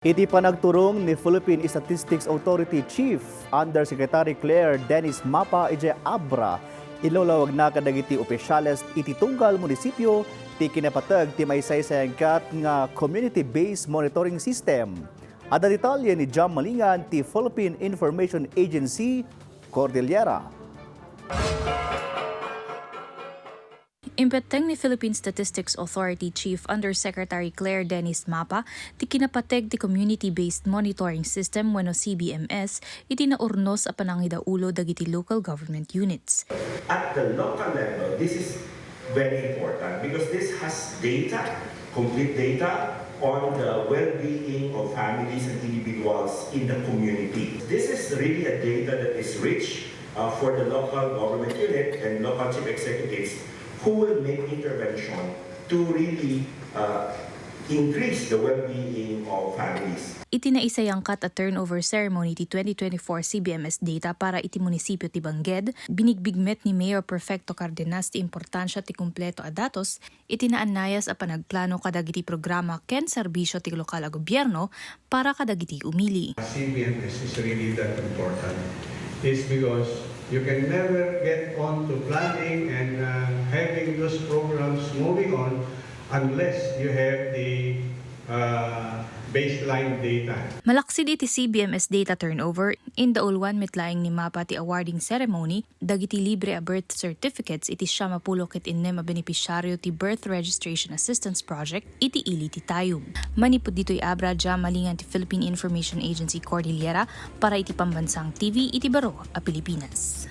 Iti panagturong ni Philippine Statistics Authority Chief Undersecretary Claire Dennis Mapa ije Abra ilolawag na kadagiti opisyales iti tunggal munisipyo ti Kinapateg ti maysay-sayang kat nga community-based monitoring system. Ada detalye ni Jam Malingan ti Philippine Information Agency Cordillera. Impeteng ni Philippine Statistics Authority Chief Undersecretary Claire Dennis Mapa ti Kinapateg ti Community-Based Monitoring System wenno CBMS iti naurnos a panangidaulo dagiti local government units. At the local level, this is very important because this has data, complete data on the well-being of families and individuals in the community. This is really a data that is rich for the local government unit and local chief executives who will make intervention to really increase the well-being of families. Iti naisayangkat a turnover ceremony ti 2024 CBMS data para iti munisipyo ti Bangged, binigbigmet ni Mayor Perfecto Cardenas ti importansya ti kumpleto a datos, iti naanayas a panagplano kadagiti programa ken serbisyo ti lokal a gobyerno para kadagiti umili. CBMS is really that important. It's because you can never get on to planning and having those programs moving on unless you have the baseline data. Malaksid iti CBMS data turnover, in the ulwan mitlaing ni Mapa ti awarding ceremony, dagiti libre a birth certificates iti siya mapulok ket innem a benepisyaryo ti Birth Registration Assistance Project iti ili ti tayum. Manipod dito'y abra Jam Malingan ti Philippine Information Agency Cordillera para iti pambansang TV iti baro a Pilipinas.